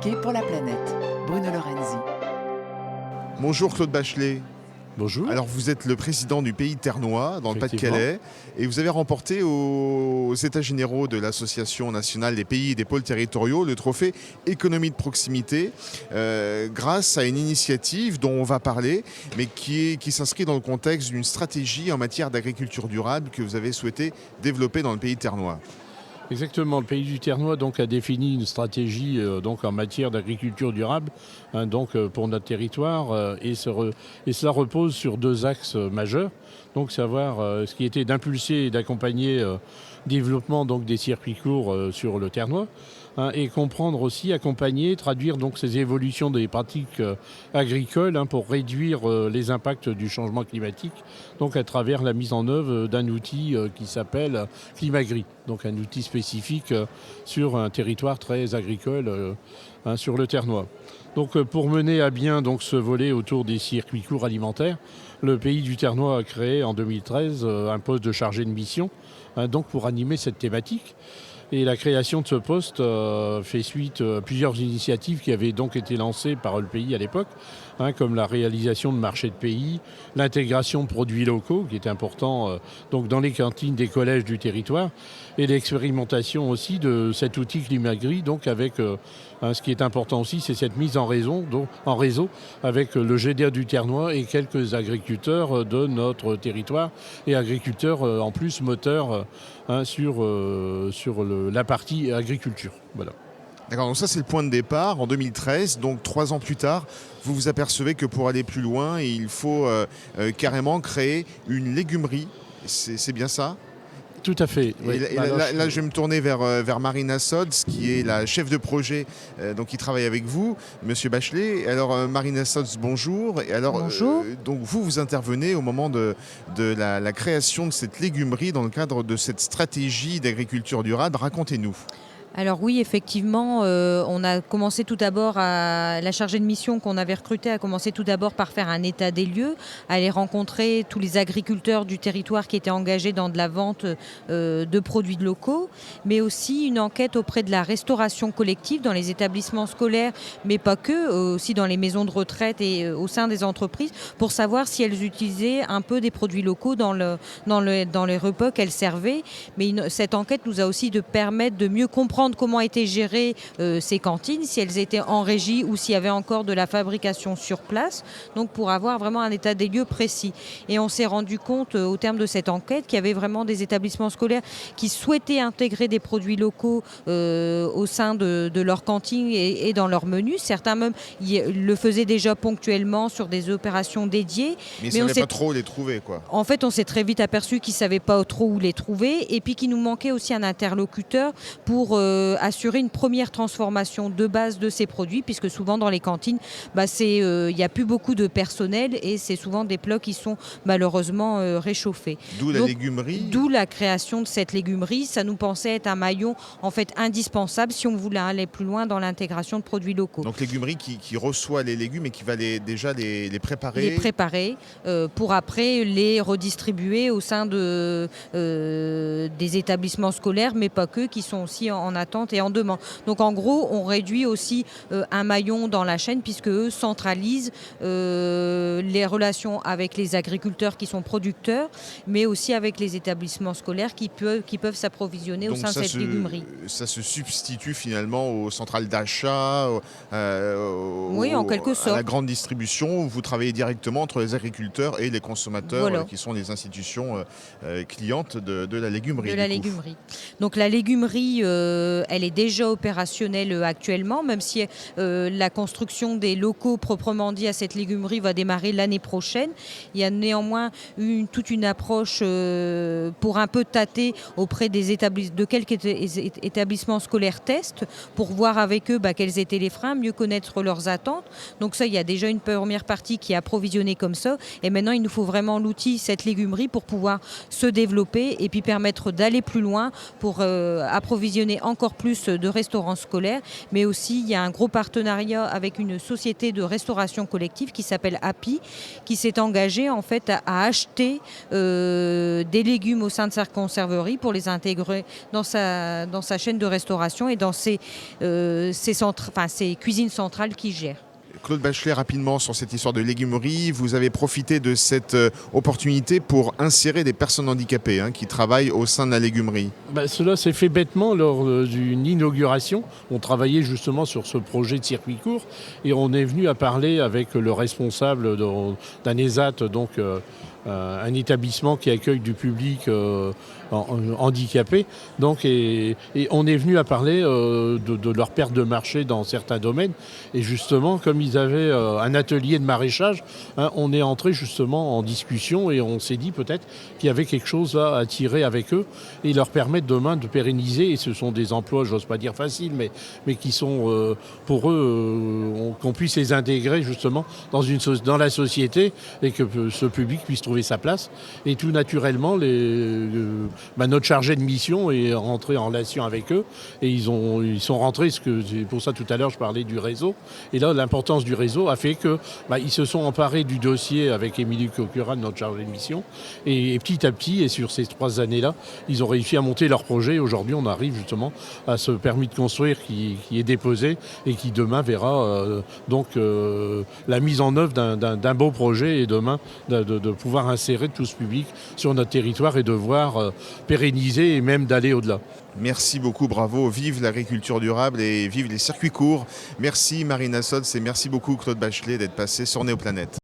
Embarqué pour la planète. Bruno Lorenzi. Bonjour Claude Bachelet. Bonjour. Alors vous êtes le président du Pays Ternois dans le Effectivement. Pas-de-Calais et vous avez remporté aux États généraux de l'Association nationale des pays et des pôles territoriaux le trophée économie de proximité grâce à une initiative dont on va parler mais qui s'inscrit dans le contexte d'une stratégie en matière d'agriculture durable que vous avez souhaité développer dans le Pays Ternois. Exactement, le pays du Ternois a défini une stratégie en matière d'agriculture durable pour notre territoire et cela repose sur deux axes majeurs. Donc savoir ce qui était d'impulser et d'accompagner le développement des circuits courts sur le Ternois et comprendre aussi, accompagner, traduire ces évolutions des pratiques agricoles pour réduire les impacts du changement climatique à travers la mise en œuvre d'un outil qui s'appelle Climagri, donc un outil spécifique sur un territoire très agricole sur le Ternois. Donc pour mener à bien ce volet autour des circuits courts alimentaires, le pays du Ternois a créé en 2013 un poste de chargé de mission pour animer cette thématique. Et la création de ce poste fait suite à plusieurs initiatives qui avaient été lancées par le pays à l'époque, comme la réalisation de marchés de pays, l'intégration de produits locaux, qui est important dans les cantines des collèges du territoire, et l'expérimentation aussi de cet outil Climagri, avec ce qui est important aussi, c'est cette mise en réseau avec le GDA du Ternois et quelques agriculteurs de notre territoire, et agriculteurs en plus moteurs sur la partie agriculture. Voilà. D'accord, donc ça c'est le point de départ en 2013, donc 3 ans plus tard, vous vous apercevez que pour aller plus loin, il faut carrément créer une légumerie, c'est bien ça ? Tout à fait. Oui. Et là, je vais me tourner vers Marina Sodz, qui est la chef de projet qui travaille avec vous, Monsieur Bachelet. Alors Marina Sodz, bonjour. Et alors, bonjour. Donc vous intervenez au moment de la création de cette légumerie dans le cadre de cette stratégie d'agriculture durable. Racontez-nous. Alors oui, effectivement, on a commencé tout d'abord la chargée de mission qu'on avait recrutée a commencé tout d'abord par faire un état des lieux, aller rencontrer tous les agriculteurs du territoire qui étaient engagés dans de la vente de produits locaux, mais aussi une enquête auprès de la restauration collective dans les établissements scolaires, mais pas que, aussi dans les maisons de retraite et au sein des entreprises, pour savoir si elles utilisaient un peu des produits locaux dans les repas qu'elles servaient. Mais cette enquête nous a aussi de permettre de mieux comprendre comment étaient gérées ces cantines, si elles étaient en régie ou s'il y avait encore de la fabrication sur place, donc pour avoir vraiment un état des lieux précis. Et on s'est rendu compte au terme de cette enquête qu'il y avait vraiment des établissements scolaires qui souhaitaient intégrer des produits locaux au sein de leur cantine et dans leur menu. Certains même le faisaient déjà ponctuellement sur des opérations dédiées. Mais ils ne savaient pas trop les trouver, quoi. En fait, on s'est très vite aperçu qu'ils ne savaient pas trop où les trouver et puis qu'il nous manquait aussi un interlocuteur pour assurer une première transformation de base de ces produits, puisque souvent dans les cantines, il n'y a plus beaucoup de personnel et c'est souvent des plats qui sont malheureusement réchauffés. D'où la légumerie. D'où la création de cette légumerie. Ça nous pensait être un maillon en fait indispensable si on voulait aller plus loin dans l'intégration de produits locaux. Donc légumerie qui reçoit les légumes et qui va déjà les préparer. Les préparer pour après les redistribuer au sein des établissements scolaires, mais pas que, qui sont aussi en attente et en demande. Donc en gros, on réduit aussi un maillon dans la chaîne puisque eux centralisent les relations avec les agriculteurs qui sont producteurs, mais aussi avec les établissements scolaires qui peuvent s'approvisionner au sein de cette légumerie. Ça se substitue finalement aux centrales d'achat, oui, en quelque sorte. À la grande distribution, où vous travaillez directement entre les agriculteurs et les consommateurs, voilà, qui sont les institutions clientes de la légumerie. De la légumerie. Donc la légumerie, elle est déjà opérationnelle actuellement, même si la construction des locaux proprement dit à cette légumerie va démarrer l'année prochaine. Il y a néanmoins toute une approche pour un peu tâter auprès de quelques établissements scolaires test pour voir avec eux quels étaient les freins, mieux connaître leurs attentes. Donc ça, il y a déjà une première partie qui est approvisionnée comme ça. Et maintenant, il nous faut vraiment l'outil, cette légumerie, pour pouvoir se développer et puis permettre d'aller plus loin pour approvisionner encore encore plus de restaurants scolaires, mais aussi il y a un gros partenariat avec une société de restauration collective qui s'appelle Happy, qui s'est engagée en fait à acheter des légumes au sein de sa conserverie pour les intégrer dans sa chaîne de restauration et dans ses cuisines centrales qu'il gère. Claude Bachelet, rapidement sur cette histoire de légumerie, vous avez profité de cette opportunité pour insérer des personnes handicapées qui travaillent au sein de la légumerie. Cela s'est fait bêtement lors d'une inauguration. On travaillait justement sur ce projet de circuit court et on est venu à parler avec le responsable d'un ESAT, donc un établissement qui accueille du public handicapé. Donc, et on est venu à parler de leur perte de marché dans certains domaines. Et justement, comme ils avaient un atelier de maraîchage, on est entré justement en discussion et on s'est dit peut-être qu'il y avait quelque chose à attirer avec eux et leur permettre demain de pérenniser. Et ce sont des emplois, j'ose pas dire faciles, mais qui sont pour eux, qu'on puisse les intégrer justement dans la société et que ce public puisse trouver sa place. Et tout naturellement, notre chargé de mission est rentré en relation avec eux et ils sont rentrés, c'est pour ça tout à l'heure je parlais du réseau. Et là, l'importance du réseau a fait que ils se sont emparés du dossier avec Émilie Cocurat, notre chargé de mission. Et petit à petit, et sur ces 3 années-là, ils ont réussi à monter leur projet. Aujourd'hui, on arrive justement à ce permis de construire qui est déposé et qui demain verra la mise en œuvre d'un beau projet et demain de pouvoir insérer tout ce public sur notre territoire et de voir pérenniser et même d'aller au-delà. Merci beaucoup, bravo. Vive l'agriculture durable et vive les circuits courts. Merci Marina Sodds et merci beaucoup Claude Bachelet d'être passé sur Néoplanète.